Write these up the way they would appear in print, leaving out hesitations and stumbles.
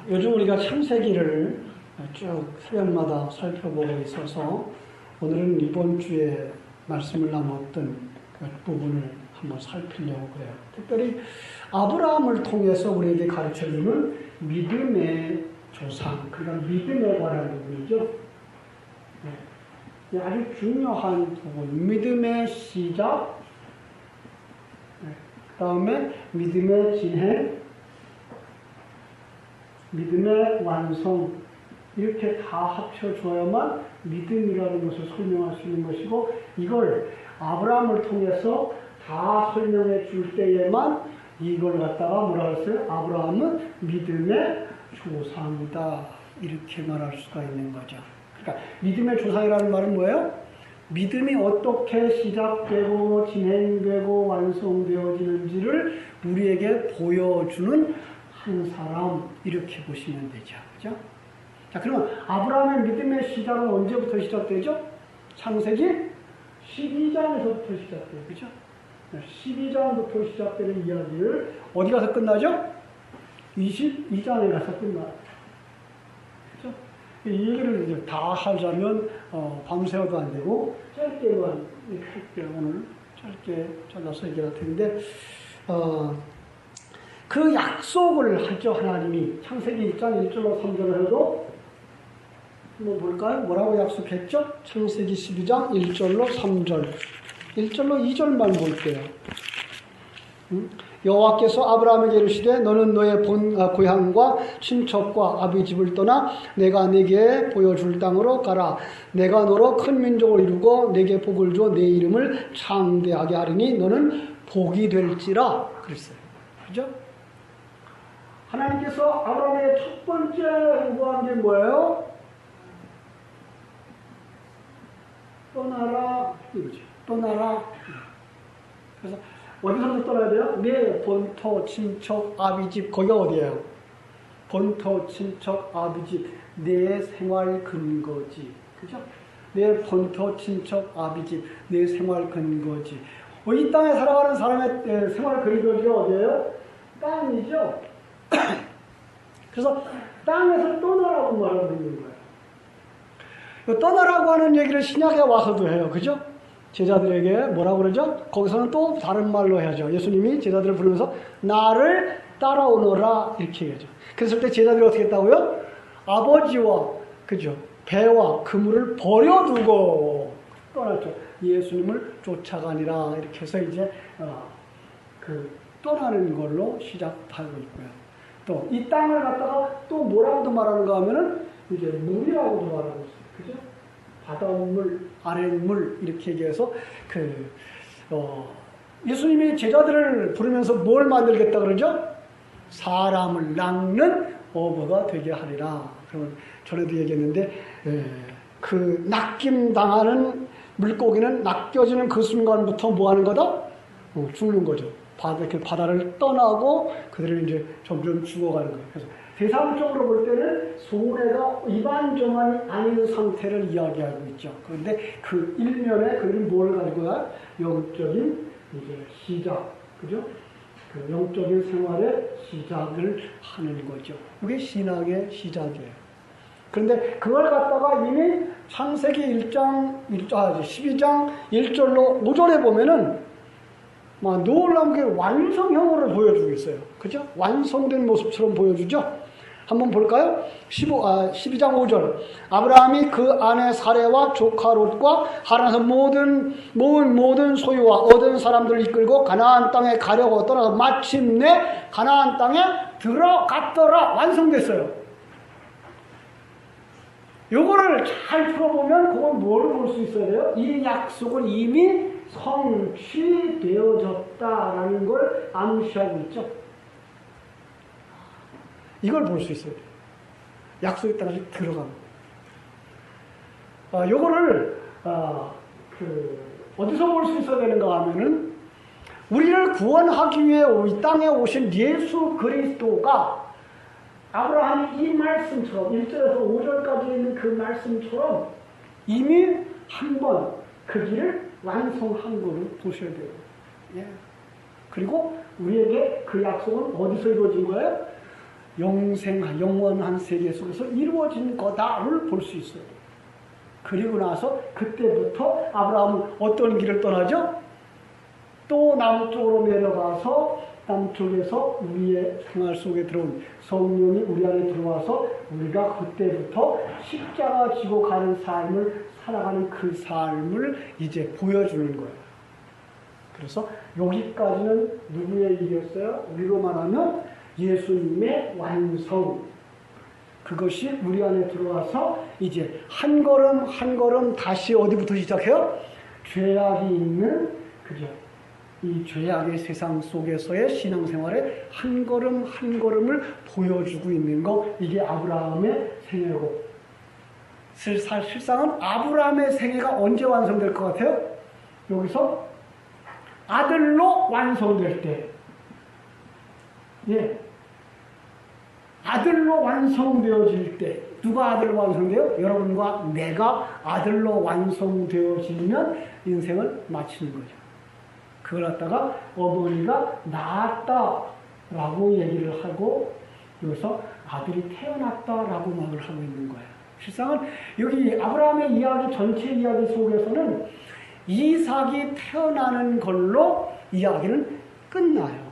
요즘 우리가 창세기를 쭉 새벽마다 살펴보고 있어서 오늘은 이번 주에 말씀을 나눴던 그 부분을 한번 살피려고 그래요. 특별히 아브라함을 통해서 우리에게 가르쳐주는 믿음의 조상, 그러니까 믿음에 관한 부분이죠. 네. 아주 중요한 부분, 믿음의 시작, 그 다음에 믿음의 진행, 믿음의 완성, 이렇게 다 합쳐줘야만 믿음이라는 것을 설명할 수 있는 것이고, 이걸 아브라함을 통해서 다 설명해 줄 때에만 이걸 갖다가 뭐라 했어요? 아브라함은 믿음의 조상이다, 이렇게 말할 수가 있는 거죠. 그러니까 믿음의 조상이라는 말은 뭐예요? 믿음이 어떻게 시작되고 진행되고 완성되어지는지를 우리에게 보여주는 한 사람, 이렇게 보시면 되죠. 그죠? 자, 그러면 아브라함의 믿음의 시작은 언제부터 시작되죠? 창세기 12장에서부터 시작돼요. 그죠? 12장부터 시작되는 이야기를 어디 가서 끝나죠? 22장에 가서 끝나요. 그죠? 이 얘기를 이제 다 하자면 밤새워도 안 되고 짧게만 할게요. 오늘 짧게 잘라서 얘기할 텐데 그 약속을 하죠. 하나님이 창세기 1장 1절로 3절을 해도 한번 볼까요? 뭐라고 약속했죠? 창세기 12장 1절로 3절 1절로 2절만 볼게요. 여호와께서 아브라함에게 이르시되 너는 너의 본 고향과 친척과 아비 집을 떠나 내가 네게 보여줄 땅으로 가라. 내가 너로 큰 민족을 이루고 네게 복을 줘 내 이름을 창대하게 하리니 너는 복이 될지라 그랬어요. 그죠? 하나님께서 아브라함에게 첫 번째 요구한 게 뭐예요? 떠나라 이거지. 떠나라. 그래서 어디서부터 떠나야 돼요? 내 본토, 친척, 아비집. 거기가 어디예요? 본토, 친척, 아비집. 내 생활 근거지. 그죠? 내 본토, 친척, 아비집. 내 생활 근거지. 이 땅에 살아가는 사람의 생활 근거지가 어디예요? 땅이죠. 그래서 땅에서 떠나라고 말하고 있는 거예요. 떠나라고 하는 얘기를 신약에 와서도 해요. 그죠? 제자들에게 뭐라고 그러죠? 거기서는 또 다른 말로 해야죠. 예수님이 제자들을 부르면서 나를 따라오너라 이렇게 얘기하죠. 그랬을 때 제자들이 어떻게 했다고요? 아버지와 그죠? 배와 그물을 버려두고 떠났죠. 예수님을 쫓아가니라 이렇게 해서 이제 떠나는 걸로 시작하고 있고요. 또 이 땅을 갖다가 또 뭐라고도 말하는가 하면은 이제 물이라고도 말하고 있어요. 그죠? 바닷물, 아랫물 이렇게 얘기해서 예수님이 제자들을 부르면서 뭘 만들겠다 그러죠? 사람을 낚는 어부가 되게 하리라. 그러면 전에도 얘기했는데 그 낚임 당하는 물고기는 낚여지는 그 순간부터 뭐 하는 거다? 죽는 거죠. 바다를 떠나고 그들은 이제 점점 죽어가는 거예요. 그래서 대상적으로 볼 때는 손해가 이반저반이 아닌 상태를 이야기하고 있죠. 그런데 그 일면에 그들은 뭘 가지고야? 영적인 이제 시작, 그죠? 그 영적인 생활의 시작을 하는 거죠. 그게 신학의 시작이에요. 그런데 그걸 갖다가 이미 창세기 12장 1절로 5절에 보면은 막 놀라운 게 완성형으로 보여주고 있어요. 그죠? 완성된 모습처럼 보여주죠? 한번 볼까요? 12장 5절. 아브라함이 그 아내 사레와 조카 롯과 하란에서 모든 소유와 얻은 사람들을 이끌고 가나안 땅에 가려고 떠나서 마침내 가나안 땅에 들어갔더라. 완성됐어요. 요거를 잘 풀어보면 그건 뭘 볼 수 있어야 돼요? 이 약속은 이미 성취되어졌다라는 걸 암시하고 있죠. 이걸 볼 수 있어요. 약속에 따라서 들어가는 거예요. 요거를 어디서 볼 수 있어야 되는가 하면은 우리를 구원하기 위해 이 땅에 오신 예수 그리스도가 아브라함이 이 말씀처럼 1절에서 5절까지 있는 그 말씀처럼 이미 한 번 그 길을 완성한 거를 보셔야 돼요. 예. 그리고 우리에게 그 약속은 어디서 이루어진 거예요? 영원한 세계 속에서 이루어진 거다를 볼 수 있어요. 그리고 나서 그때부터 아브라함은 어떤 길을 떠나죠? 또 남쪽으로 내려가서 남쪽에서 우리의 생활 속에 들어온 성령이 우리 안에 들어와서 우리가 그때부터 십자가 지고 가는 삶을 살아가는 그 삶을 이제 보여주는 거예요. 그래서 여기까지는 누구의 일이었어요? 우리로 말하면 예수님의 완성. 그것이 우리 안에 들어와서 이제 한 걸음 한 걸음 다시 어디부터 시작해요? 죄악이 있는 그죠? 이 죄악의 세상 속에서의 신앙생활에 한 걸음 한 걸음을 보여주고 있는 거, 이게 아브라함의 생애고, 실상은 아브라함의 생애가 언제 완성될 것 같아요? 여기서 아들로 완성될 때, 예, 아들로 완성되어질 때, 누가 아들로 완성돼요? 여러분과 내가 아들로 완성되어지면 인생을 마치는 거죠. 그걸 갖다가 어머니가 낳았다라고 얘기를 하고 여기서 아들이 태어났다라고 말을 하고 있는 거예요. 실상은 여기 아브라함의 이야기 전체 이야기 속에서는 이삭이 태어나는 걸로 이야기는 끝나요.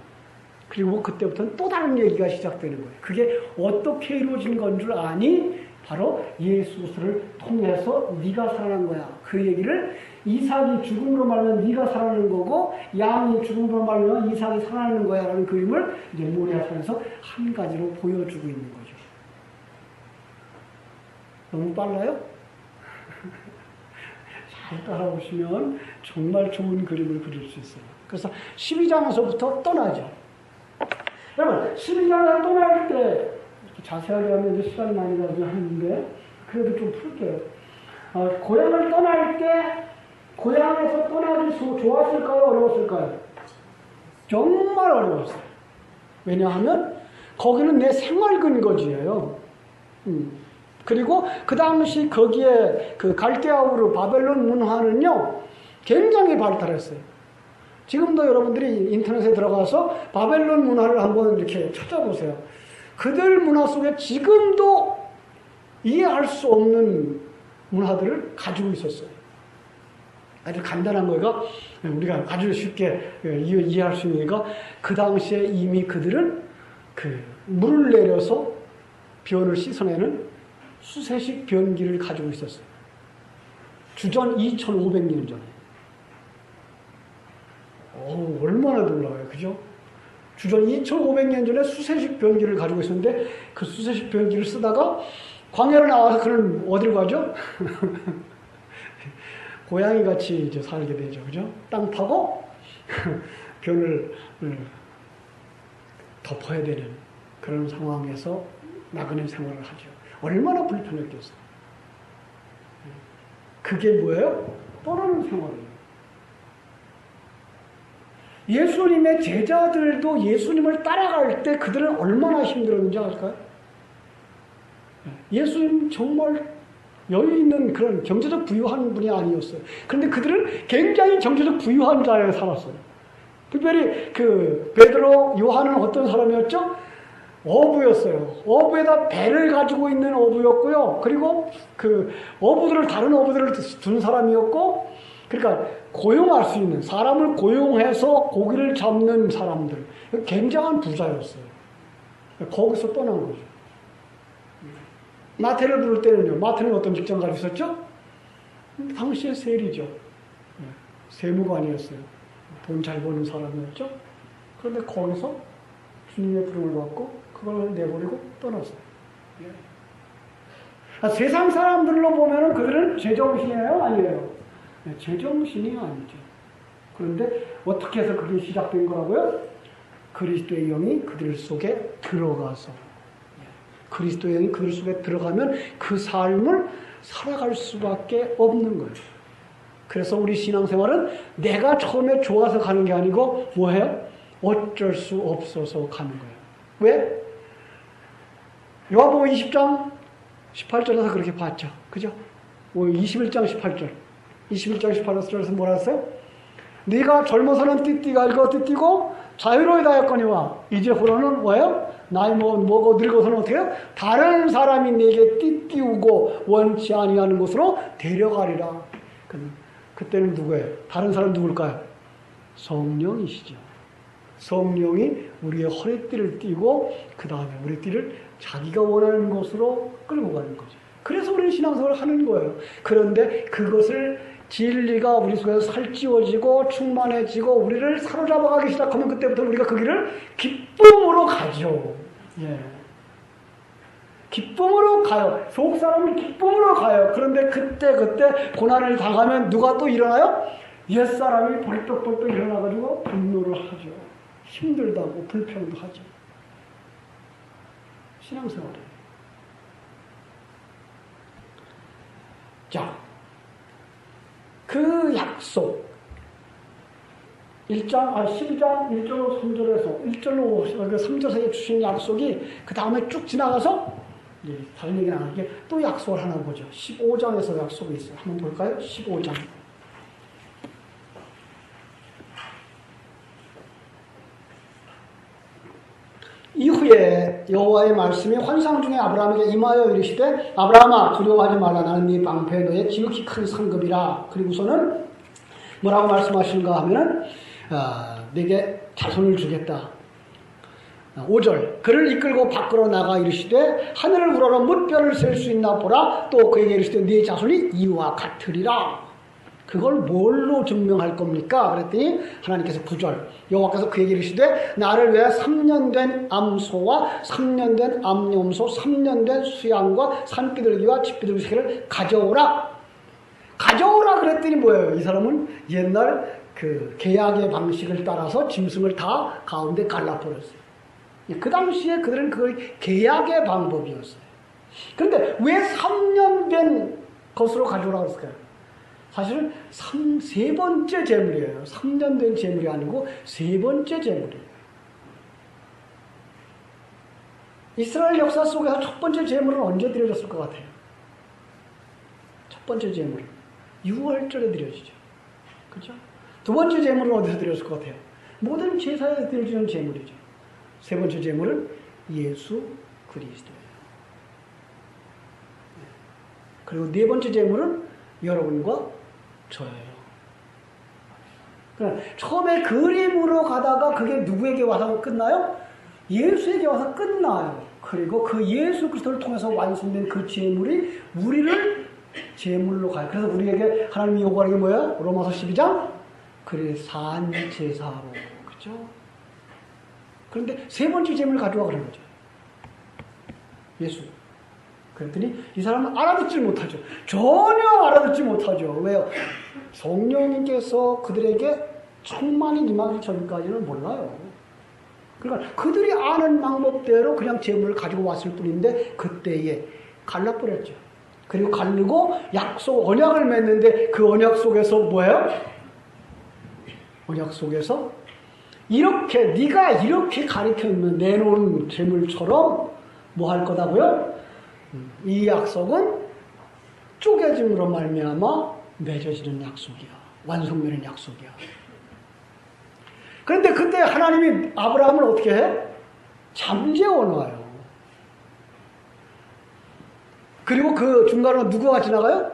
그리고 그때부터는 또 다른 얘기가 시작되는 거예요. 그게 어떻게 이루어진 건 줄 아니? 바로 예수를 통해서 네가 살아난 거야. 그 얘기를 이삭이 죽음으로 말하면 네가 살아나는 거고, 양이 죽음으로 말하면 이삭이 살아나는 거야 라는 그림을 이제 모리아산에서 한 가지로 보여주고 있는 거죠. 너무 빨라요? 잘 따라오시면 정말 좋은 그림을 그릴 수 있어요. 그래서 12장에서부터 떠나죠. 여러분, 12장에서 떠날 때 자세하게 하면 이제 시간이 많이 가지고 하는데 그래도 좀 풀게요. 고향을 떠날 때 고향에서 떠나기 좋았을까요? 어려웠을까요? 정말 어려웠어요. 왜냐하면 거기는 내 생활 근거지예요. 그리고 그 당시 거기에 그 갈대아우르 바벨론 문화는요 굉장히 발달했어요. 지금도 여러분들이 인터넷에 들어가서 바벨론 문화를 한번 이렇게 찾아보세요. 그들 문화 속에 지금도 이해할 수 없는 문화들을 가지고 있었어요. 아주 간단한 거가 우리가 아주 쉽게 이해할 수 있는 거가 그 당시에 이미 그들은 그 물을 내려서 변을 씻어내는 수세식 변기를 가지고 있었어요. 주전 2500년 전에. 얼마나 놀라워요. 그죠? 주전 2500년 전에 수세식 변기를 가지고 있었는데 그 수세식 변기를 쓰다가 광야로 나와서 그는 어디로 가죠? 고양이 같이 이제 살게 되죠. 그죠? 땅 파고 변을 덮어야 되는 그런 상황에서 나그네 생활을 하죠. 얼마나 불편했겠어요. 그게 뭐예요? 떠나는 생활이에요. 예수님의 제자들도 예수님을 따라갈 때 그들은 얼마나 힘들었는지 알까요? 예수님 정말 여유 있는 그런 경제적 부유한 분이 아니었어요. 그런데 그들은 굉장히 경제적 부유한 자에 살았어요. 특별히 그 베드로, 요한은 어떤 사람이었죠? 어부였어요. 어부에다 배를 가지고 있는 어부였고요. 그리고 그 다른 어부들을 둔 사람이었고, 그러니까 고용할 수 있는, 사람을 고용해서 고기를 잡는 사람들. 굉장한 부자였어요. 거기서 떠난 거죠. 마태를 부를 때는요, 마태는 어떤 직장 가지고 있었죠? 당시의 세리죠. 세무관이었어요. 돈 잘 버는 사람이었죠. 그런데 거기서 주님의 부름을 받고 그걸 내버리고 떠났어요. 세상 사람들로 보면 그들은 제정신이에요? 아니에요? 제정신이 아니죠. 그런데 어떻게 해서 그게 시작된 거라고요? 그리스도의 영이 그들 속에 들어가서, 그리스도의 영이 그들 속에 들어가면 그 삶을 살아갈 수밖에 없는 거예요. 그래서 우리 신앙생활은 내가 처음에 좋아서 가는 게 아니고 뭐예요? 어쩔 수 없어서 가는 거예요. 왜? 요한복음 20장 18절에서 그렇게 봤죠. 그죠? 21장 18절. 21장 18절에서 뭐라 했어요? 네가 젊어서는 띠띠가 읽어 띠띠고 자유로이 다였거니와 이제후로는 뭐예요? 나이 먹어 늙어서는 어떻게 해요? 다른 사람이 내게 띠띠우고 원치 아니하는 곳으로 데려가리라. 그때는 누구예요? 다른 사람 누굴까요? 성령이시죠. 성령이 우리의 허리띠를 띠고 그 다음에 우리 띠를 자기가 원하는 곳으로 끌고 가는 거죠. 그래서 우리는 신앙생활을 하는 거예요. 그런데 그것을 진리가 우리 속에서 살찌워지고 충만해지고 우리를 사로잡아가기 시작하면 그때부터 우리가 그 길을 기쁨으로 가죠. 예. 기쁨으로 가요. 속 사람은 기쁨으로 가요. 그런데 그때 고난을 당하면 누가 또 일어나요? 옛사람이 벌떡벌떡 일어나가지고 분노를 하죠. 힘들다고 불평도 하죠. 신앙생활이에요. 자, 그 약속 12장 1절로 3절에서 1절로 3절 사이에 주신 약속이 그 다음에 쭉 지나가서 다른 얘기는 안 하게 또 약속을 하나 보죠. 15장에서 약속이 있어요. 한번 볼까요? 15장. 이후에 여호와의 말씀이 환상 중에 아브라함에게 임하여 이르시되 아브라함아 두려워하지 말라 나는 네 방패 너의 지극히 큰 상급이라. 그리고서는 뭐라고 말씀하시는가 하면은 네게 자손을 주겠다. 5절 그를 이끌고 밖으로 나가 이르시되 하늘을 우러러 뭇별을 셀 수 있나 보라. 또 그에게 이르시되 네 자손이 이와 같으리라. 그걸 뭘로 증명할 겁니까? 그랬더니 하나님께서 9절 여호와께서 그에게 이르시되 나를 위해 3년 된 암소와 3년 된 암염소 3년 된 수양과 산비둘기와 집비둘기를 가져오라. 가져오라 그랬더니 뭐예요? 이 사람은 옛날 그 계약의 방식을 따라서 짐승을 다 가운데 갈라버렸어요. 그 당시에 그들은 그걸 계약의 방법이었어요. 그런데 왜 3년 된 것으로 가져오라고 했을까요? 사실은 세 번째 제물이에요. 3년 된 제물이 아니고 세 번째 제물이에요. 이스라엘 역사 속에서 첫 번째 제물은 언제 드려졌을 것 같아요? 첫 번째 제물은 유월절에 드려지죠. 그렇죠? 두 번째 제물은 어디서 드렸을 것 같아요? 모든 제사에 드려지는 제물이죠. 세 번째 제물은 예수 그리스도예요. 그리고 네 번째 제물은 여러분과 저예요. 그러니까 처음에 그림으로 가다가 그게 누구에게 와서 끝나요? 예수에게 와서 끝나요. 그리고 그 예수 그리스도를 통해서 완성된 그 제물이 우리를 제물로 가요. 그래서 우리에게 하나님이 요구하는 게 뭐예요? 로마서 12장? 그래 산 제사로. 그렇죠? 그런데 세 번째 제물을 가져와 그런 거죠. 예수. 그랬더니 이 사람은 알아듣지 못하죠. 전혀 알아듣지 못하죠. 왜요? 성령님께서 그들에게 충만히 임하기 전까지는 몰라요. 그러니까 그들이 아는 방법대로 그냥 제물을 가지고 왔을 뿐인데 그때에 갈라버렸죠. 그리고 갈르고 약속, 언약을 맺는데 그 언약 속에서 뭐예요? 언약 속에서 이렇게 네가 이렇게 가르쳐면 내놓은 제물처럼 뭐 할 거다고요? 이 약속은 쪼개짐으로 말미암아 맺어지는 약속이야. 완성되는 약속이야. 그런데 그때 하나님이 아브라함을 어떻게 해? 잠재워 놔요. 그리고 그 중간으로 누구가 지나가요?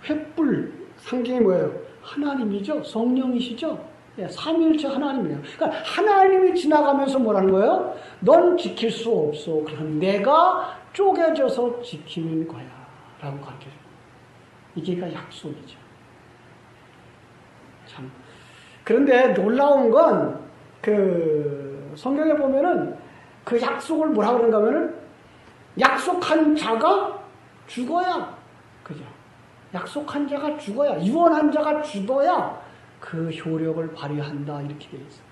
횃불. 상징이 뭐예요? 하나님이죠. 성령이시죠. 예, 삼위일체 하나님이에요. 그러니까 하나님이 지나가면서 뭐라는 거예요? 넌 지킬 수 없어. 그럼 내가 쪼개져서 지키는 거야. 라고 가르쳐줘요. 이게 약속이죠. 참. 그런데 놀라운 건, 성경에 보면은 그 약속을 뭐라고 그런가 하면은 약속한 자가 죽어야, 그죠? 약속한 자가 죽어야, 유언한 자가 죽어야 그 효력을 발휘한다. 이렇게 되어 있어요.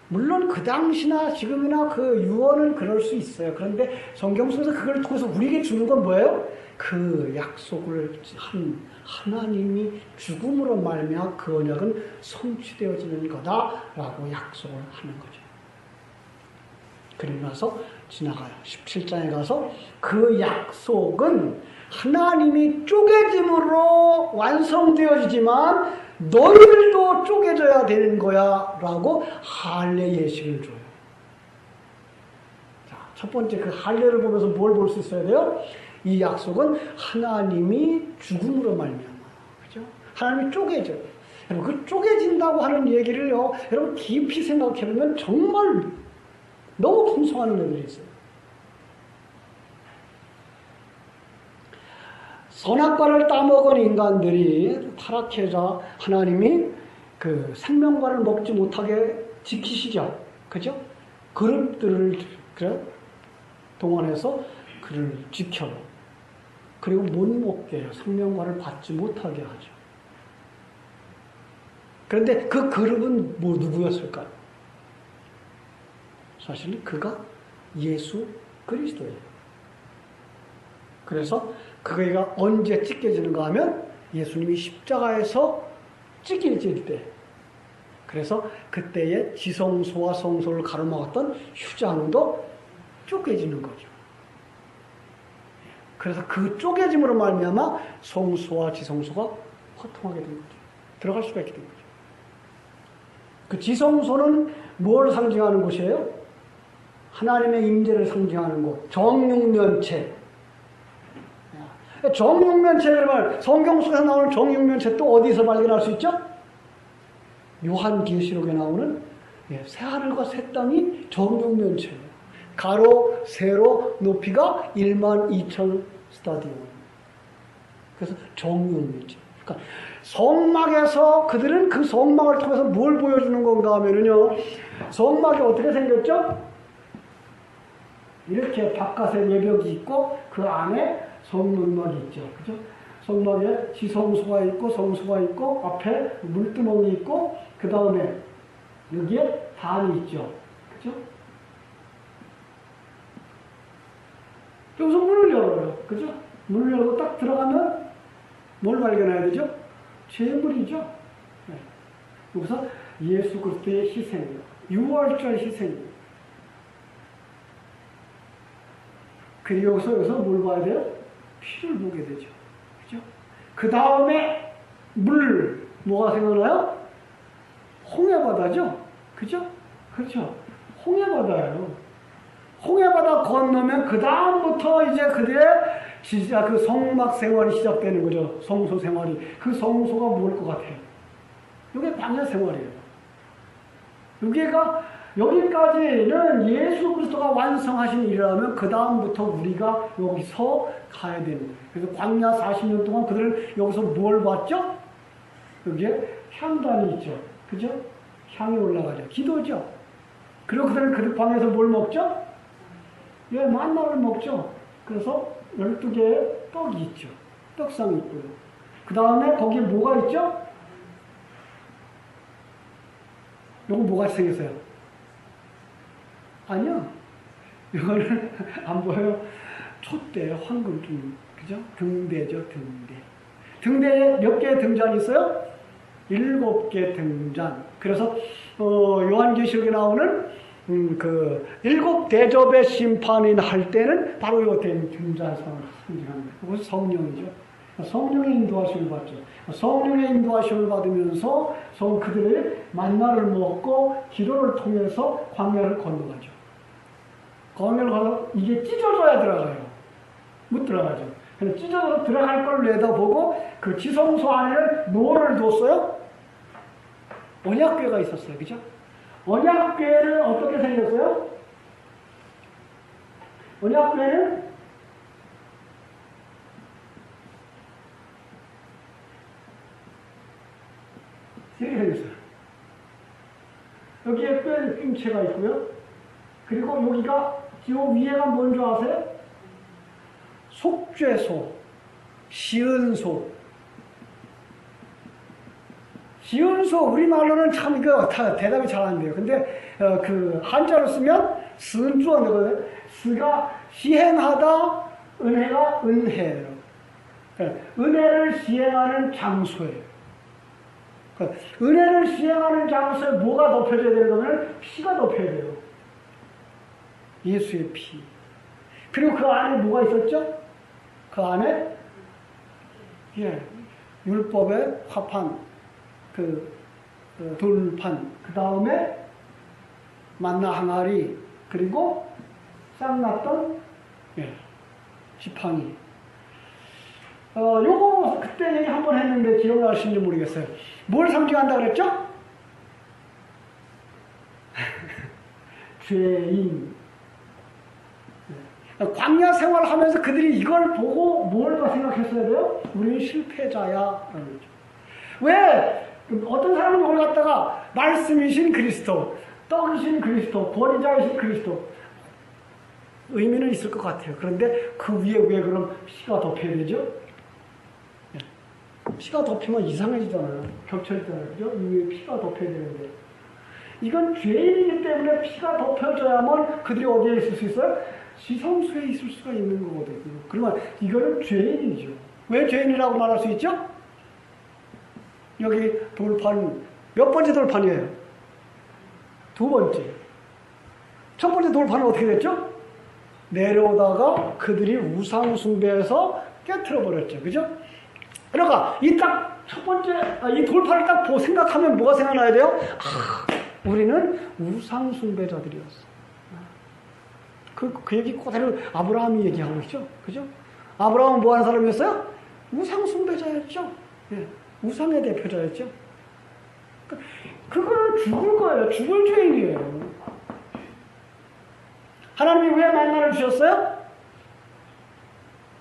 물론 그 당시나 지금이나 그 유언은 그럴 수 있어요. 그런데 성경 속에서 그걸 통해서 우리에게 주는 건 뭐예요? 그 약속을 한 하나님이 죽음으로 말미암아 그 언약은 성취되어지는 거다라고 약속을 하는 거죠. 그리고 나서 지나가요. 17장에 가서 그 약속은 하나님이 쪼개짐으로 완성되어지지만 너희들도 쪼개져야 되는 거야 라고 할례 예식을 줘요. 자, 첫 번째 그 할례를 보면서 뭘 볼 수 있어야 돼요? 이 약속은 하나님이 죽음으로 말미암아. 그죠? 하나님이 쪼개져요. 여러분, 그 쪼개진다고 하는 얘기를요, 여러분 깊이 생각해보면 정말 너무 풍성한 의미들이 있어요. 선악과를 따먹은 인간들이 타락해자 하나님이 그 생명과를 먹지 못하게 지키시죠. 그죠? 그릇들을 동원해서 그를 지켜요. 그리고 못 먹게 해요. 생명과를 받지 못하게 하죠. 그런데 그 그룹은 누구였을까요? 사실 그가 예수 그리스도예요. 그래서 그가 언제 찢겨지는가 하면 예수님이 십자가에서 찢겨질 때, 그래서 그때의 지성소와 성소를 가로막았던 휴장도 쪼개지는 거죠. 그래서 그 쪼개짐으로 말미암아 성소와 지성소가 화통하게 된 거죠. 들어갈 수가 있게 된 거죠. 그 지성소는 뭘 상징하는 곳이에요? 하나님의 임재를 상징하는 곳, 정육면체. 정육면체를 성경 속에서 나오는 정육면체 또 어디서 발견할 수 있죠? 요한계시록에 나오는 새하늘과 새 땅이 정육면체예요. 가로, 세로, 높이가 12,000 스타디온. 그래서 정육면체. 그러니까 성막에서 그들은 그 성막을 통해서 뭘 보여주는 건가 하면은요, 성막이 어떻게 생겼죠? 이렇게 바깥에 예벽이 있고 그 안에 성문막이 있죠. 그죠? 성막에 지성소가 있고 성소가 있고 앞에 물두멍이 있고 그 다음에 여기에 단이 있죠. 그죠? 여기서 문을 열어요. 그죠? 문을 열고 딱 들어가면 뭘 발견해야 되죠? 제물이죠. 네. 여기서 예수 그리스도의 희생이요. 유월절 희생이요. 그리고 여기서 뭘 봐야 돼요? 피를 보게 되죠. 그죠? 그 다음에 뭐가 생각나요? 홍해바다죠? 그죠? 그렇죠. 홍해바다예요. 홍해바다 건너면 그 다음부터 이제 그들의 진짜 그 성막 생활이 시작되는 거죠. 성소 생활이. 그 성소가 뭘 것 같아요? 이게 광야 생활이에요. 여기까지는 예수 그리스도가 완성하신 일이라면 그 다음부터 우리가 여기서 가야 되는 거예요. 그래서 광야 40년 동안 그들은 여기서 뭘 봤죠? 여기에 향단이 있죠. 그죠? 향이 올라가죠. 기도죠. 그리고 그들은 그 광야에서 뭘 먹죠? 예, 만나를 먹죠. 그래서 12개의 떡이 있죠. 떡상이 있고요. 그 다음에 거기에 뭐가 있죠? 요거 뭐가 생겼어요? 아니요. 이거는 안 보여요. 촛대, 황금, 그죠? 등대죠, 등대. 등대에 몇 개의 등잔이 있어요? 7개 등잔. 그래서, 요한계시록에 나오는, 그, 7대접의 심판인 할 때는 바로 이 등잔상을 상징합니다. 그것이 성령이죠. 성령의 인도하심을 받죠. 성령의 인도하심을 받으면서 그들의 만나를 먹고 기도를 통해서 광야를 건너가죠. 광야를 가서 이게 찢어져야 들어가요. 못 들어가죠. 그래서 찢어져서 들어갈 걸 내다보고 그 지성소 안에는 뭐를 뒀어요? 언약궤가 있었어요. 그죠? 언약궤는 어떻게 생겼어요? 언약궤는 이렇게 생겼어요. 여기에 뼈임체가 있고요. 그리고 여기가 요 위에가 뭔지 아세요? 속죄소, 시은소. 시은소, 우리말로는 참 이거 대답이 잘 안 돼요. 근데 그 한자로 쓰면 스은주가 되거든요. 스가 시행하다, 은혜가 은혜예요. 은혜를 시행하는 장소예요. 은혜를 시행하는 장소에 뭐가 덮여져야 되는 거면 피가 덮여야 돼요. 예수의 피. 그리고 그 안에 뭐가 있었죠? 그 안에 율법의 화판, 그 돌판, 그 다음에 만나 항아리, 그리고 쌍났던 지팡이. 요거 그때 얘기 한번 했는데 기억나시는지 모르겠어요. 뭘 상징한다 그랬죠? 죄인. 광야 생활하면서 그들이 이걸 보고 뭘 생각했어야 돼요? 우리는 실패자야. 왜? 어떤 사람은 이걸 갖다가 말씀이신 그리스도, 떡이신 그리스도, 권위자이신 그리스도, 의미는 있을 것 같아요. 그런데 그 위에 왜 그럼 피가 덮여야 되죠? 피가 덮이면 이상해지잖아요. 겹쳐지잖아요. 그죠? 이 위에 피가 덮여야 되는데. 이건 죄인이기 때문에 피가 덮여져야만 그들이 어디에 있을 수 있어요? 지성소에 있을 수가 있는 거거든요. 그러면 이거는 죄인이죠. 왜 죄인이라고 말할 수 있죠? 여기 돌판, 몇 번째 돌판이에요? 두 번째. 첫 번째 돌판은 어떻게 됐죠? 내려오다가 그들이 우상숭배해서 깨트려 버렸죠. 그죠? 그러니까 이 딱 첫 번째, 이 돌판을 딱 생각하면 뭐가 생각나야 돼요? 우리는 우상숭배자들이었어. 그 얘기 그대로 아브라함이 얘기하고 있죠. 그죠? 아브라함은 뭐 하는 사람이었어요? 우상숭배자였죠. 예, 우상의 대표자였죠. 그거는 죽을 거예요. 죽을 죄인이에요. 하나님이 왜 만나를 주셨어요?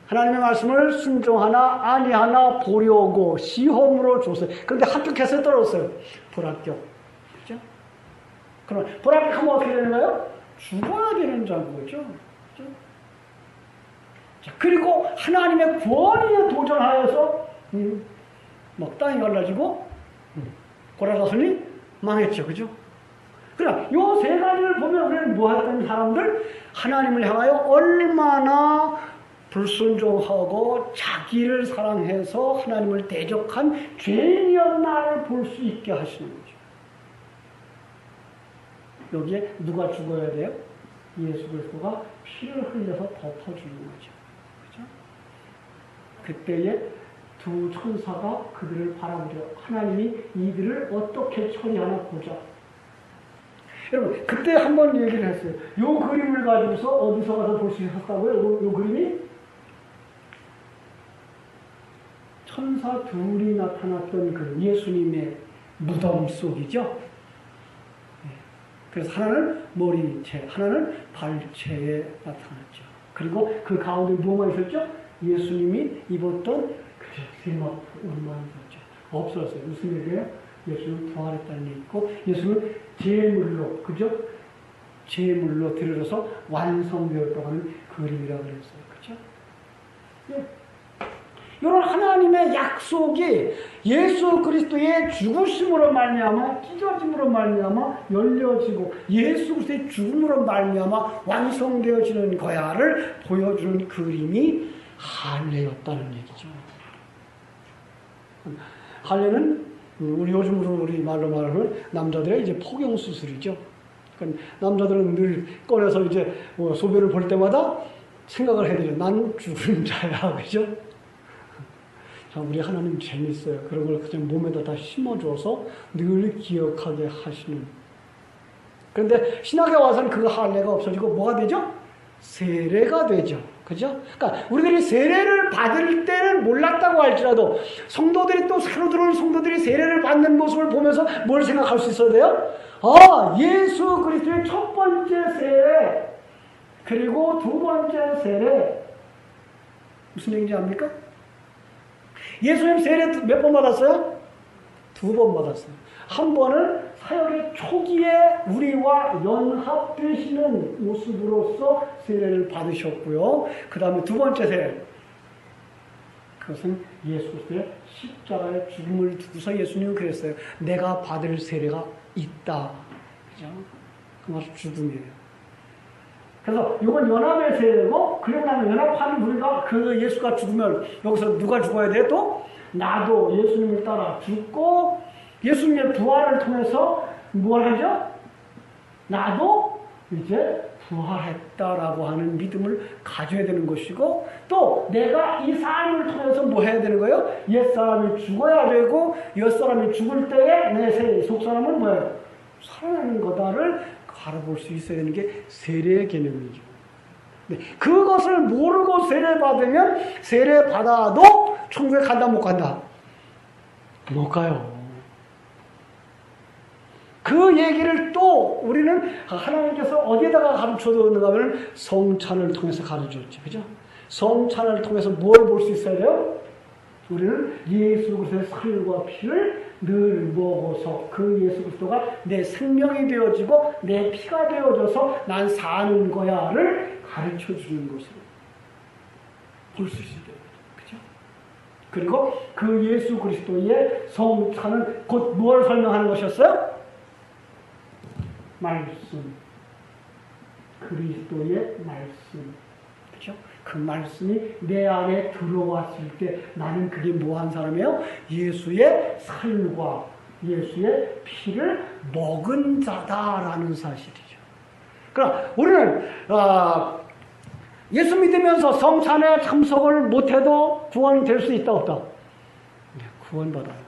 하나님의 말씀을 순종하나 아니하나 보려고 시험으로 줬어요. 그런데 합격해서 떨어졌어요. 불합격. 그죠? 그럼 불합격하면 어떻게 되는 거예요? 죽어야 되는 자고죠. 그죠? 자, 그리고 하나님의 권위에 도전하여서 막 땅이 갈라지고 고라다손이 망했죠. 그죠? 그럼 요 세 가지를 보면 우리는 뭐 했던 사람들? 하나님을 향하여 얼마나 불순종하고 자기를 사랑해서 하나님을 대적한 죄인이었나를 볼 수 있게 하시는 거죠. 여기에 누가 죽어야 돼요? 예수 그리스도가 피를 흘려서 덮어주는 거죠. 그죠? 그때에 두 천사가 그들을 바라보죠. 하나님이 이들을 어떻게 처리하나 보자. 여러분, 그때 한번 얘기를 했어요. 요 그림을 가지고서 어디서 가서 볼 수 있었다고요? 요 그림이? 천사 둘이 나타났던 그 예수님의 무덤 속이죠. 그래서 하나는 머리채, 하나는 발채에 나타났죠. 그리고 그 가운데 뭐가 있었죠? 예수님이 입었던 세마포 옷만 있었죠. 없었어요. 무슨 얘기예요? 예수는 부활했다는 얘기 있고, 예수는 제물로, 그죠? 제물로 들여서 완성되었다고 하는 그림이라고 그랬어요. 그죠? 예. 이런 하나님의 약속이 예수 그리스도의 죽으심으로 말미암아 찢어짐으로 말미암아 열려지고 예수 그리스도의 죽음으로 말미암아 완성되어지는 거야를 보여주는 그림이 할례였다는 얘기죠. 할례는 우리 요즘으로 우리 말로 말하면 남자들의 이제 포경 수술이죠. 그러니까 남자들은 늘 꺼내서 이제 뭐 소변을 볼 때마다 생각을 해야 되죠. 난 죽은 자야, 그죠? 우리 하나님 재밌어요. 그런 걸 그냥 몸에다 다 심어줘서 늘 기억하게 하시는. 그런데 신학에 와서는 그 할례가 없어지고 뭐가 되죠? 세례가 되죠. 그죠? 그러니까 우리들이 세례를 받을 때는 몰랐다고 할지라도 성도들이 또 새로 들어온 성도들이 세례를 받는 모습을 보면서 뭘 생각할 수 있어야 돼요? 예수 그리스도의 첫 번째 세례 그리고 두 번째 세례 무슨 얘기인지 압니까? 예수님 세례 몇 번 받았어요? 두 번 받았어요. 한 번은 사역의 초기에 우리와 연합되시는 모습으로서 세례를 받으셨고요. 그 다음에 두 번째 세례. 그것은 예수 그리스도의 십자가의 죽음을 두고서 예수님은 그랬어요. 내가 받을 세례가 있다. 그죠? 그 말은 죽음이에요. 그래서 이건 연합의 세례고, 그리고 나면 연합하는 우리가 그 예수가 죽으면 여기서 누가 죽어야 돼? 또 나도 예수님을 따라 죽고 예수님의 부활을 통해서 뭘 하죠? 나도 이제 부활했다라고 하는 믿음을 가져야 되는 것이고, 또 내가 이 삶을 통해서 뭐 해야 되는 거예요? 옛사람이 죽어야 되고, 옛사람이 죽을 때에 내 속사람은 뭐예요? 살아나는 거다를 알아볼 수 있어야 되는 게 세례의 개념이죠. 네, 그것을 모르고 세례받으면 세례받아도 천국에 간다 못 간다? 못 가요. 그 얘기를 또 우리는 하나님께서 어디에다가 가르쳐줬는가 하면 성찬을 통해서 가르쳐줬죠. 그죠? 성찬을 통해서 뭘 볼 수 있어야 돼요? 우리는 예수 그리스도의 살과 피를 늘 먹어서 그 예수 그리스도가 내 생명이 되어지고 내 피가 되어져서 난 사는 거야를 가르쳐주는 것을 볼 수 있어야 돼요. 그죠? 그리고 그 예수 그리스도의 성찬은 곧 뭘 설명하는 것이었어요? 말씀, 그리스도의 말씀, 그렇죠? 그 말씀이 내 안에 들어왔을 때 나는 그게 뭐한 사람이에요? 예수의 살과 예수의 피를 먹은 자다라는 사실이죠. 그러나 우리는 예수 믿으면서 성찬에 참석을 못해도 구원될 수 있다 없다? 네, 구원받아요.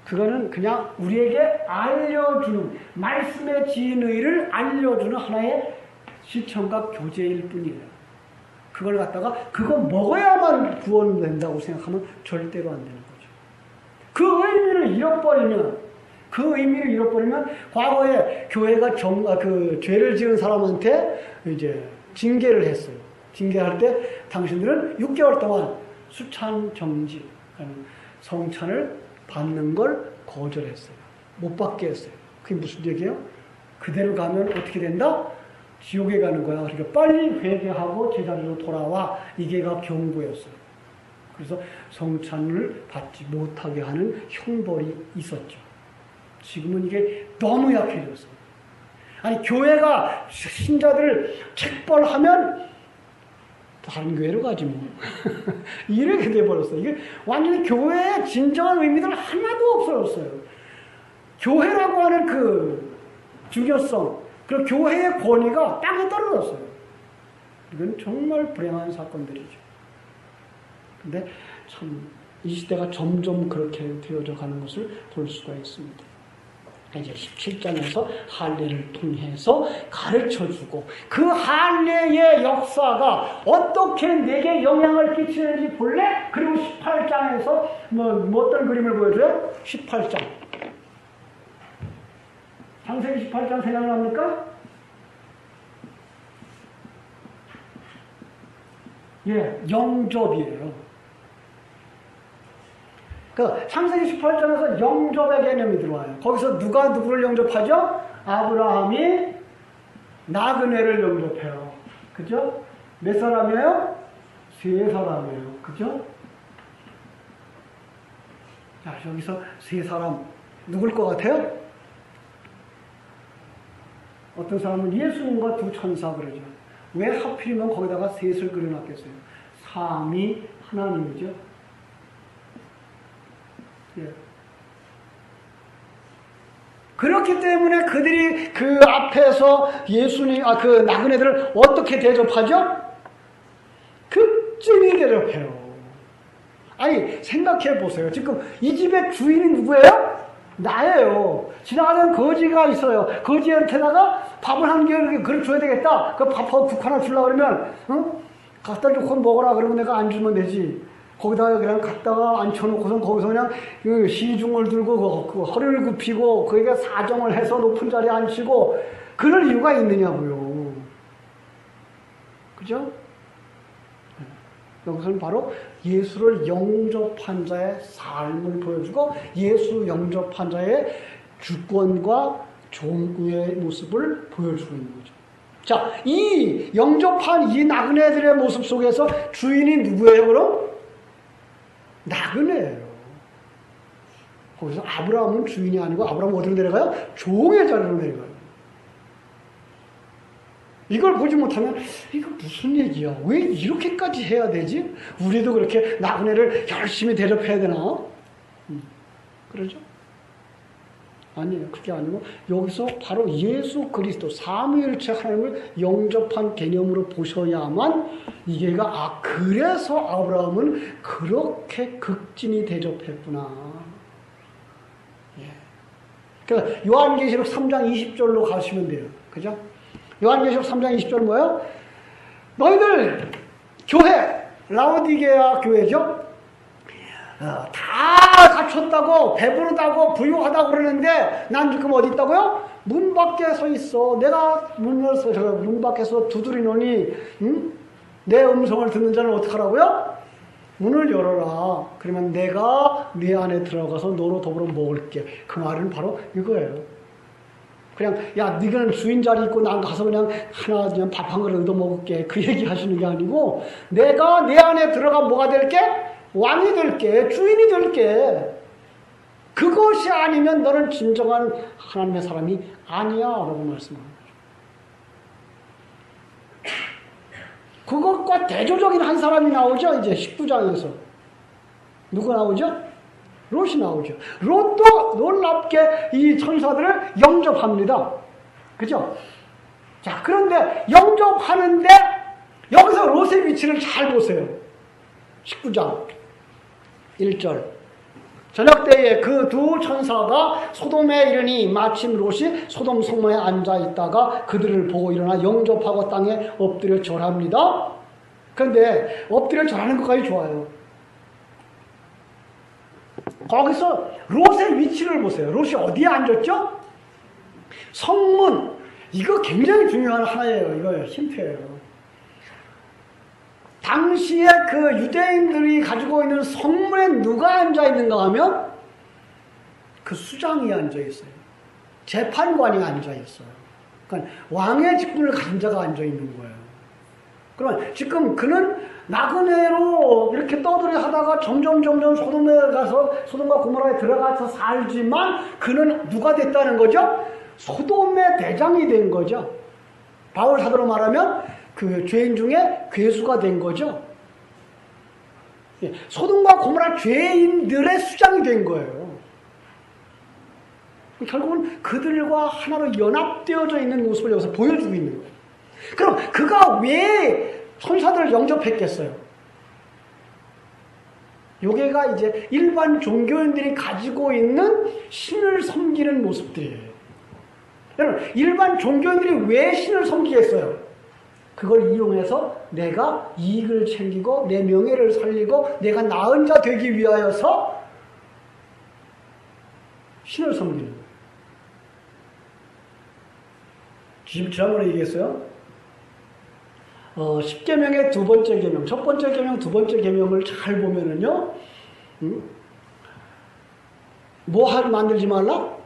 그거는 그냥 우리에게 알려주는, 말씀의 진의를 알려주는 하나의 실천과 교제일 뿐이에요. 그걸 갖다가 그거 먹어야만 구원된다고 생각하면 절대로 안 되는 거죠. 그 의미를 잃어버리면 과거에 교회가 죄를 지은 사람한테 이제 징계를 했어요. 징계할 때 당신들은 6개월 동안 수찬 정지, 성찬을 받는 걸 거절했어요. 못 받게 했어요. 그게 무슨 얘기예요? 그대로 가면 어떻게 된다? 지옥에 가는 거야. 그러니까 빨리 회개하고 제자리로 돌아와. 이게가 경고였어요. 그래서 성찬을 받지 못하게 하는 형벌이 있었죠. 지금은 이게 너무 약해졌어요. 아니, 교회가 신자들을 책벌하면 다른 교회로 가지 뭐. 이렇게 돼버렸어요. 이게 완전히 교회의 진정한 의미들 하나도 없어졌어요. 교회라고 하는 그 중요성, 그 교회의 권위가 땅에 떨어졌어요. 이건 정말 불행한 사건들이죠. 근데 참 이 시대가 점점 그렇게 되어져 가는 것을 볼 수가 있습니다. 이제 17장에서 할례를 통해서 가르쳐주고 그 할례의 역사가 어떻게 내게 영향을 끼치는지 볼래? 그리고 18장에서 뭐 어떤 그림을 보여줘요? 18장. 창세기 18장 생각납니까? 예, 영접이에요. 그 창세기 18장에서 영접의 개념이 들어와요. 거기서 누가 누구를 영접하죠? 아브라함이 나그네를 영접해요. 그죠? 몇 사람이에요? 3사람이에요. 그죠? 자, 여기서 3사람 누굴 것 같아요? 어떤 사람은 예수님과 2 천사 그러죠. 왜 하필이면 거기다가 셋을 그려놨겠어요? 3이 하나님이죠. 예. 그렇기 때문에 그들이 그 앞에서 그 나그네들을 어떻게 대접하죠? 극진히 대접해요. 아니, 생각해 보세요. 지금 이 집의 주인이 누구예요? 나예요. 지나가는 거지가 있어요. 거지한테다가 밥을 한 개 그릇 줘야 되겠다. 그 밥 2 하나 주려고 그러면, 갖다 놓고 먹어라. 그러면 내가 안 주면 되지. 거기다가 그냥 갖다가 앉혀놓고선 거기서 그냥 그 시중을 들고 그 허리를 굽히고 거기가 사정을 해서 높은 자리에 앉히고 그럴 이유가 있느냐고요. 그죠? 여기서는 바로 예수를 영접한 자의 삶을 보여주고 예수 영접한 자의 주권과 종구의 모습을 보여주고 있는 거죠. 자, 이 영접한 이 나그네들의 모습 속에서 주인이 누구예요, 그럼? 나그네예요. 거기서 아브라함은 주인이 아니고 아브라함은 어디로 내려가요? 종의 자리로 내려가요. 이걸 보지 못하면 이거 무슨 얘기야? 왜 이렇게까지 해야 되지? 우리도 그렇게 나그네를 열심히 대접해야 되나? 그러죠? 아니에요. 그게 아니고 여기서 바로 예수 그리스도 삼위일체 하나님을 영접한 개념으로 보셔야만 이게가 그래서 아브라함은 그렇게 극진히 대접했구나. 예. 그러니까 요한계시록 3장 20절로 가시면 돼요. 그죠? 요한계시록 3장 20절 뭐예요? 너희들 교회 라오디게아 교회죠? 다 갖췄다고 배부르다고 부유하다고 그러는데 난 지금 어디 있다고요? 문 밖에 서 있어. 내가 문 밖에서 두드리노니 내 음성을 듣는 자는 어떻게 하라고요? 문을 열어라. 그러면 내가 네 안에 들어가서 너로 더불어 먹을게. 그 말은 바로 이거예요. 그냥 야 네가 주인 자리 있고 난 가서 그냥 밥 한 그릇 얻어 먹을게. 그 얘기 하시는 게 아니고 내가 내 안에 들어가 뭐가 될게? 왕이 될게, 주인이 될게. 그것이 아니면 너는 진정한 하나님의 사람이 아니야 라고 말씀합니다. 그것과 대조적인 한 사람이 나오죠. 이제 19장에서 누가 나오죠? 롯이 나오죠. 롯도 놀랍게 이 천사들을 영접합니다. 그죠? 자, 그런데 영접하는데 여기서 롯의 위치를 잘 보세요. 19장 1절 저녁 때에 그 두 천사가 소돔에 이르니 마침 롯이 소돔 성문에 앉아 있다가 그들을 보고 일어나 영접하고 땅에 엎드려 절합니다. 그런데 엎드려 절하는 것까지 좋아요. 거기서 롯의 위치를 보세요. 롯이 어디에 앉았죠? 성문. 이거 굉장히 중요한 하나예요. 이거예요. 힌트예요. 당시에 그 유대인들이 가지고 있는 성문에 누가 앉아있는가 하면 그 수장이 앉아있어요. 재판관이 앉아있어요. 그러니까 왕의 직분을 가진 자가 앉아있는 거예요. 그러면 지금 그는 나그네로 이렇게 떠들이 하다가 점점 소돔에 가서 소돔과 고모라에 들어가서 살지만 그는 누가 됐다는 거죠? 소돔의 대장이 된 거죠. 바울 사도로 말하면 그 죄인 중에 괴수가 된 거죠. 소돔과 고모라 죄인들의 수장이 된 거예요. 결국은 그들과 하나로 연합되어져 있는 모습을 여기서 보여주고 있는 거예요. 그럼 그가 왜 천사들을 영접했겠어요? 요게가 이제 일반 종교인들이 가지고 있는 신을 섬기는 모습들이에요. 여러분, 일반 종교인들이 왜 신을 섬기겠어요? 그걸 이용해서 내가 이익을 챙기고 내 명예를 살리고 내가 나은 자 되기 위하여서 신을 섬기는 거예요. 지난번에 얘기했어요. 10계명의 두 번째 계명, 첫 번째 계명, 두 번째 계명을 잘 보면은요, 만들지 말라?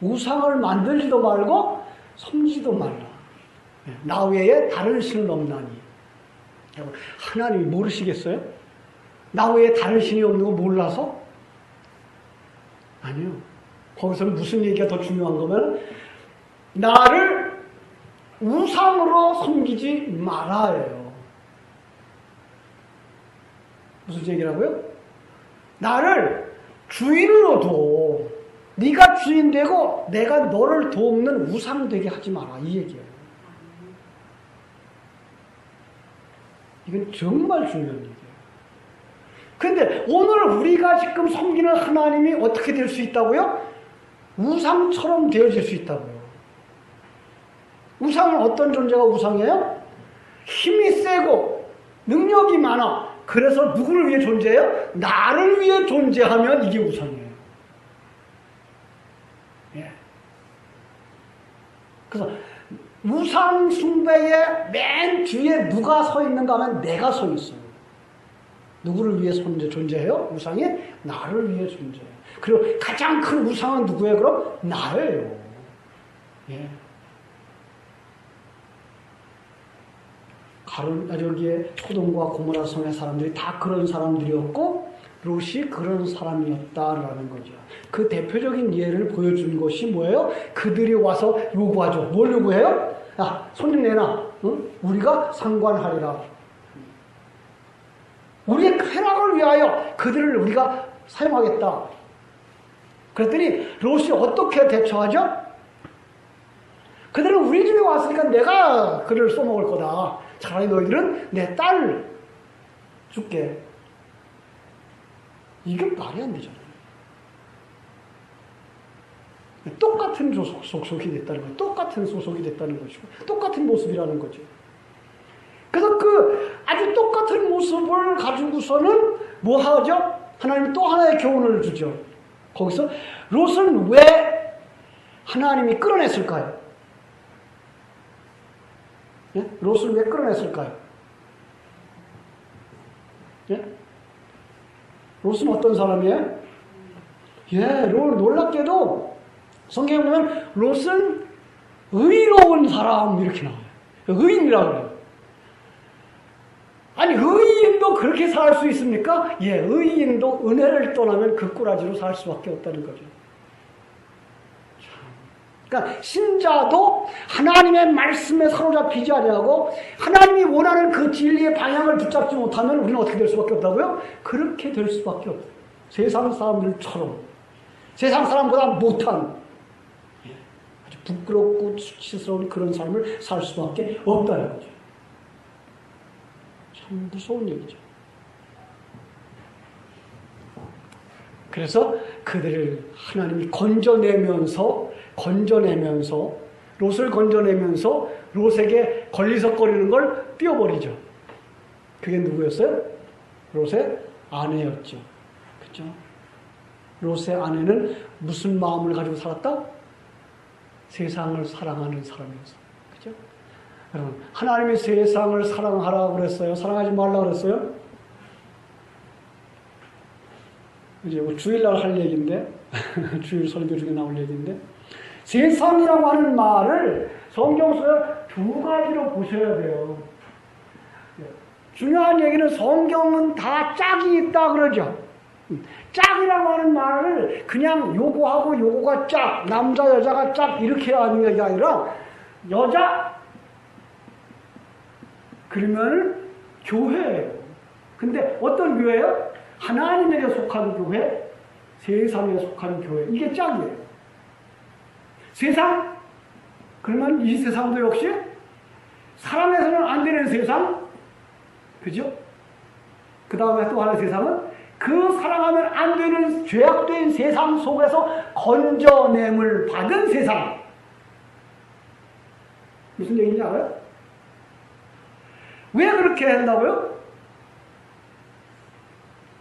우상을 만들지도 말고 섬지도 말라. 나 외에 다른 신은 없나니. 하나님이 모르시겠어요? 나 외에 다른 신이 없는 거 몰라서? 아니요. 거기서 무슨 얘기가 더 중요한 거면 나를 우상으로 섬기지 말아예요. 무슨 얘기라고요? 나를 주인으로 둬. 네가 주인 되고 내가 너를 돕는 우상 되게 하지 마라. 이 얘기예요. 이건 정말 중요한 얘기예요. 그런데 오늘 우리가 지금 섬기는 하나님이 어떻게 될 수 있다고요? 우상처럼 되어질 수 있다고요. 우상은 어떤 존재가 우상이에요? 힘이 세고 능력이 많아. 그래서 누구를 위해 존재해요? 나를 위해 존재하면 이게 우상이에요. 예. 그래서 우상 숭배의 맨 뒤에 누가 서 있는가 하면 내가 서 있어요. 누구를 위해 존재해요? 우상이 나를 위해 존재해요. 그리고 가장 큰 우상은 누구예요? 그럼 나예요. 예. 여기에 소돔과 고모라 성의 사람들이 다 그런 사람들이었고 롯이 그런 사람이었다라는 거죠. 그 대표적인 예를 보여준 것이 뭐예요? 그들이 와서 요구하죠. 뭘 요구해요? 야, 손님 내놔. 응? 우리가 상관하리라. 우리의 쾌락을 위하여 그들을 우리가 사용하겠다. 그랬더니 롯이 어떻게 대처하죠? 그들은 우리 집에 왔으니까 내가 그를 써먹을 거다. 차라리 너희들은 내 딸 줄게. 이게 말이 안 되잖아요. 똑같은 소속이 됐다는 거예요. 똑같은 소속이 됐다는 것이고 똑같은 모습이라는 거죠. 그래서 그 아주 똑같은 모습을 가지고서는 뭐 하죠? 하나님이 또 하나의 교훈을 주죠. 거기서 롯은 왜 하나님이 끌어냈을까요? 예? 롯을 왜 끌어냈을까요? 예? 롯은 어떤 사람이에요? 예, 놀랍게도 성경에 보면 롯은 의로운 사람 이렇게 나와요. 의인이라고 그래요. 아니 의인도 그렇게 살 수 있습니까? 예, 의인도 은혜를 떠나면 그 꾸라지로 살 수밖에 없다는 거죠. 그러니까 신자도 하나님의 말씀에 사로잡히지 아니하고 하나님이 원하는 그 진리의 방향을 붙잡지 못하면 우리는 어떻게 될 수밖에 없다고요? 그렇게 될 수밖에 없어요. 세상 사람들처럼 세상 사람보다 못한 아주 부끄럽고 수치스러운 그런 삶을 살 수밖에 없다는 거죠. 참 무서운 얘기죠. 그래서 그들을 하나님이 건져내면서 롯을 건져내면서 롯에게 걸리석거리는 걸 띄워버리죠. 그게 누구였어요? 롯의 아내였죠. 그렇죠? 롯의 아내는 무슨 마음을 가지고 살았다? 세상을 사랑하는 사람이었어요. 그렇죠? 여러분, 하나님이 세상을 사랑하라고 그랬어요? 사랑하지 말라고 그랬어요? 이제 뭐 주일날 할 얘기인데 주일 설교 중에 나올 얘기인데 세상이라고 하는 말을 성경서에 두 가지로 보셔야 돼요. 중요한 얘기는 성경은 다 짝이 있다 그러죠. 짝이라고 하는 말을 그냥 요거하고 요거가 짝, 남자 여자가 짝 이렇게 하는 얘기가 아니라 여자 그러면 교회예요. 근데 어떤 교회예요? 하나님에게 속한 교회, 세상에 속한 교회. 이게 짝이에요. 세상? 그러면 이 세상도 역시 사랑해서는 안 되는 세상? 그죠? 그 다음에 또 하나의 세상은 그 사랑하면 안 되는 죄악된 세상 속에서 건져냄을 받은 세상. 무슨 얘기인지 알아요? 왜 그렇게 한다고요?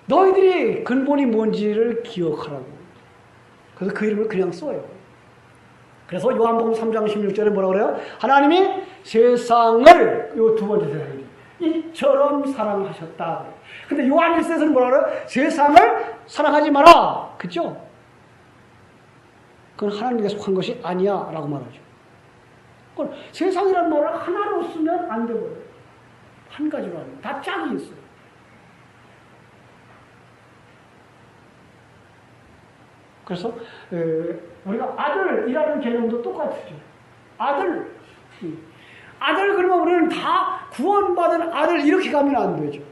너희들이 근본이 뭔지를 기억하라고. 그래서 그 이름을 그냥 써요. 그래서 요한복음 3장 16절에 뭐라고 그래요? 하나님이 세상을, 요 두 번째 세상이죠. 이처럼 사랑하셨다. 근데 요한일서에서는 뭐라고 그래요? 세상을 사랑하지 마라. 그죠? 그건 하나님께 속한 것이 아니야. 라고 말하죠. 그건 세상이라는 말을 하나로 쓰면 안 되고요. 한 가지로 하는. 다 짝이 있어요. 그래서 우리가 아들이라는 개념도 똑같죠. 아들 그러면 우리는 다 구원받은 아들 이렇게 가면 안 되죠.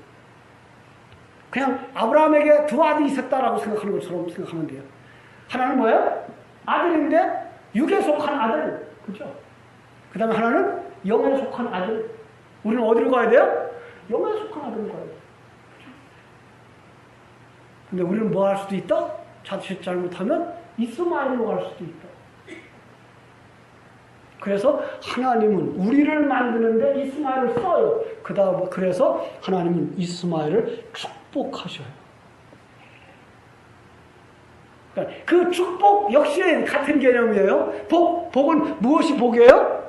그냥 아브라함에게 두 아들이 있었다라고 생각하는 것처럼 생각하면 돼요. 하나는 뭐예요? 아들인데 육에 속한 아들. 그죠? 그 다음에 하나는 영에 속한 아들. 우리는 어디로 가야 돼요? 영에 속한 아들로 가야 돼요. 그죠? 근데 우리는 뭐 할 수도 있다? 자칫 잘못하면 이스마엘로 갈 수도 있다. 그래서 하나님은 우리를 만드는데 이스마엘을 써요. 그래서 하나님은 이스마엘을 축복하셔요. 그 축복 역시 같은 개념이에요. 복은 무엇이 복이에요?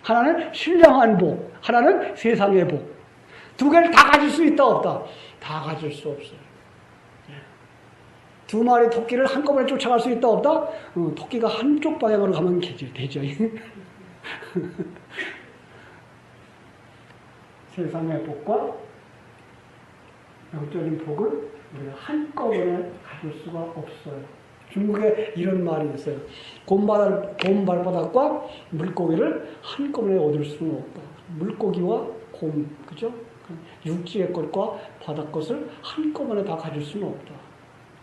하나는 신령한 복, 하나는 세상의 복. 두 개를 다 가질 수 있다 없다? 다 가질 수 없어요. 두 마리 토끼를 한꺼번에 쫓아갈 수 있다 없다? 토끼가 한쪽 방향으로 가면 되죠. 세상의 복과 영적인 복을 우리가 한꺼번에 가질 수가 없어요. 중국에 이런 말이 있어요. 곰 발바닥과 물고기를 한꺼번에 얻을 수는 없다. 물고기와 곰, 그죠? 육지의 것과 바닷 것을 한꺼번에 다 가질 수는 없다.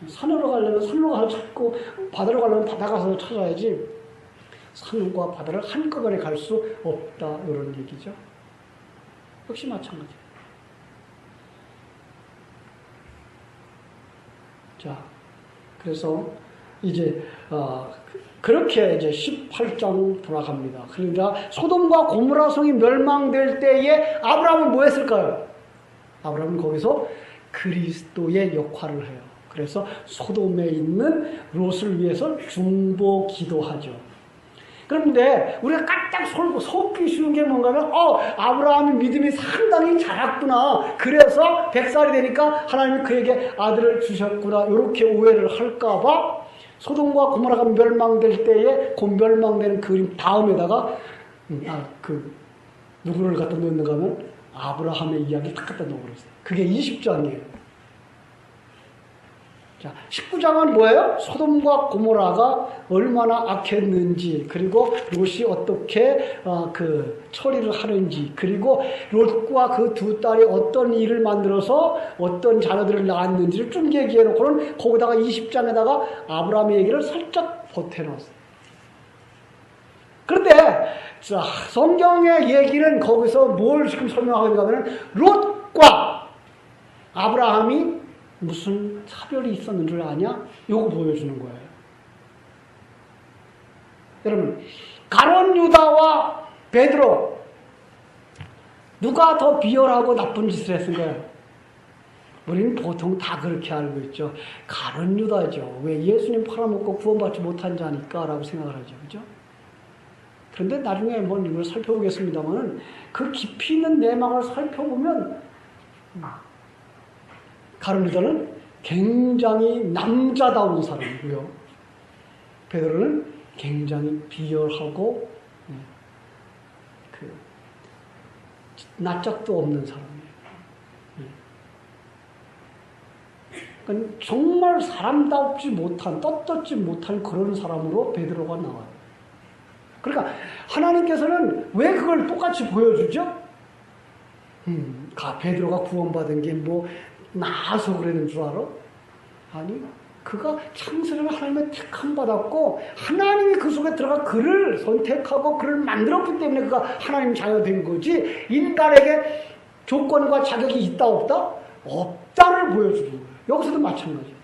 산으로 가려면 산으로 가서 찾고 바다로 가려면 바다 가서 찾아야지 산과 바다를 한꺼번에 갈 수 없다 이런 얘기죠. 역시 마찬가지. 자, 그래서 이제 그렇게 이제 18장 돌아갑니다. 그러니까 소돔과 고모라 성이 멸망될 때에 아브라함은 뭐 했을까요? 아브라함은 거기서 그리스도의 역할을 해요. 그래서 소돔에 있는 롯을 위해서 중보 기도하죠. 그런데 우리가 깜짝 속기 쉬운 게 뭔가 하면 아브라함이 믿음이 상당히 자랐구나. 그래서 100살이 되니까 하나님이 그에게 아들을 주셨구나. 이렇게 오해를 할까 봐 소돔과 고모라가 멸망될 때에 그 멸망되는 그림 다음에다가 누구를 갖다 놓는가 하면 아브라함의 이야기 딱 갖다 놓으랬어요. 그게 20장이에요. 자, 19장은 뭐예요? 소돔과 고모라가 얼마나 악했는지, 그리고 롯이 어떻게 처리를 하는지, 그리고 롯과 그 두 딸이 어떤 일을 만들어서 어떤 자녀들을 낳았는지를 쭉 얘기해놓고는 거기다가 20장에다가 아브라함의 얘기를 살짝 보태놨어요. 그런데 자, 성경의 얘기는 거기서 뭘 지금 설명하고 있는가 하면 롯과 아브라함이 무슨 차별이 있었는 줄 아냐? 요거 보여주는 거예요. 여러분, 가룟 유다와 베드로 누가 더 비열하고 나쁜 짓을 했을까요? 우리는 보통 다 그렇게 알고 있죠. 가룟 유다죠. 왜 예수님 팔아먹고 구원받지 못한 자니까 라고 생각을 하죠. 그죠? 그런데 나중에 한번 이걸 살펴보겠습니다만 그 깊이 있는 내막을 살펴보면 가룟 유다는 굉장히 남자다운 사람이고요. 베드로는 굉장히 비열하고 낯짝도 없는 사람이에요. 그러니까 정말 사람답지 못한, 떳떳지 못한 그런 사람으로 베드로가 나와요. 그러니까 하나님께서는 왜 그걸 똑같이 보여주죠? 베드로가 구원받은 게 뭐 나아서 그러는 줄 알아? 아니, 그가 창세를 하나님의 택함 받았고 하나님이 그 속에 들어가 그를 선택하고 그를 만들었기 때문에 그가 하나님 자녀된 거지, 인간에게 조건과 자격이 있다 없다? 없다를 보여주는 거예요. 여기서도 마찬가지예요.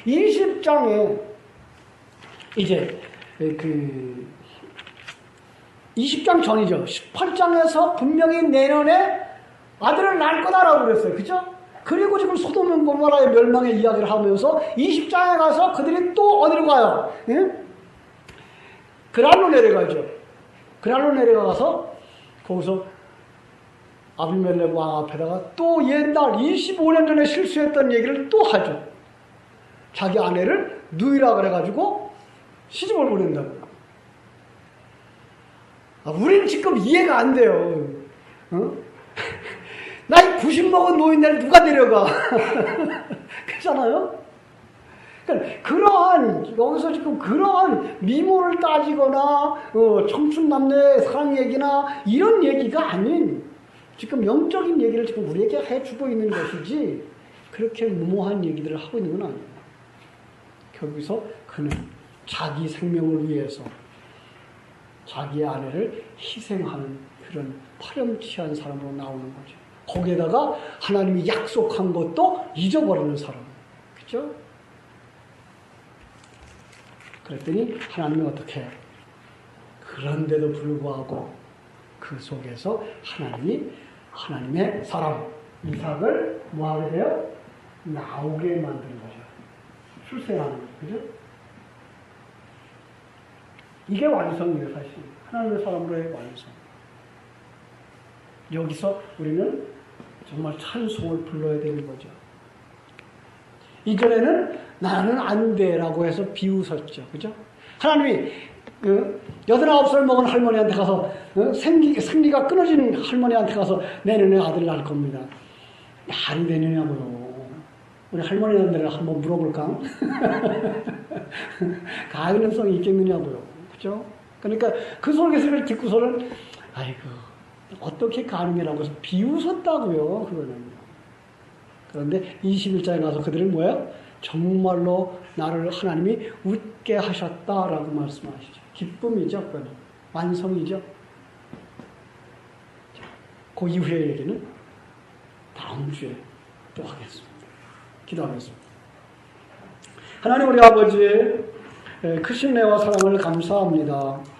20장에 이제 20장 전이죠. 18장에서 분명히 내년에 아들을 낳을 거다라고 그랬어요. 그죠? 그리고 지금 소돔 고모라의 멸망의 이야기를 하면서 20장에 가서 그들이 또 어디로 가요? 예? 그랄로 내려가죠. 그랄로 내려가서 거기서 아비멜렉 왕 앞에다가 또 옛날 25년 전에 실수했던 얘기를 또 하죠. 자기 아내를 누이라 그래가지고 시집을 보낸다고. 우리는 지금 이해가 안 돼요. 나이 90 먹은 노인네를 누가 데려가? 그렇잖아요? 그러니까 여기서 지금 그러한 미모를 따지거나, 청춘 남녀의 사랑 얘기나 이런 얘기가 아닌, 지금 영적인 얘기를 지금 우리에게 해주고 있는 것이지, 그렇게 무모한 얘기들을 하고 있는 건 아니에요. 거기서 그는 자기 생명을 위해서 자기의 아내를 희생하는 그런 파렴치한 사람으로 나오는 거죠. 거기에다가 하나님이 약속한 것도 잊어버리는 사람. 그죠? 그랬더니 하나님이 어떻게 해요? 그런데도 불구하고 그 속에서 하나님의 사람 이삭을 뭐하게 돼요? 나오게 만드는 거죠. 출생하는 거죠. 그죠? 이게 완성이에요, 사실. 하나님의 사람으로의 완성. 여기서 우리는 정말 찬송을 불러야 되는 거죠. 이전에는 나는 안 돼라고 해서 비웃었죠. 그죠? 하나님이 89살 먹은 할머니한테 가서 생리가 끊어진 할머니한테 가서 내년에 아들 낳을 겁니다. 말이 되느냐고요. 우리 할머니한테 한번 물어볼까? 가능성이 있겠느냐고요. 그죠? 그러니까 그 소리를 듣고서는 아이고 어떻게 가능이라고 해서 비웃었다고요. 그거는. 그런데 21장에 가서 그들을 뭐예요? 정말로 나를 하나님이 웃게 하셨다라고 말씀하시죠. 기쁨이죠. 그건 완성이죠. 그 이후의 얘기는 다음 주에 또 하겠습니다. 기도하겠습니다. 하나님 우리 아버지의 크신 은혜와 사랑을 감사합니다.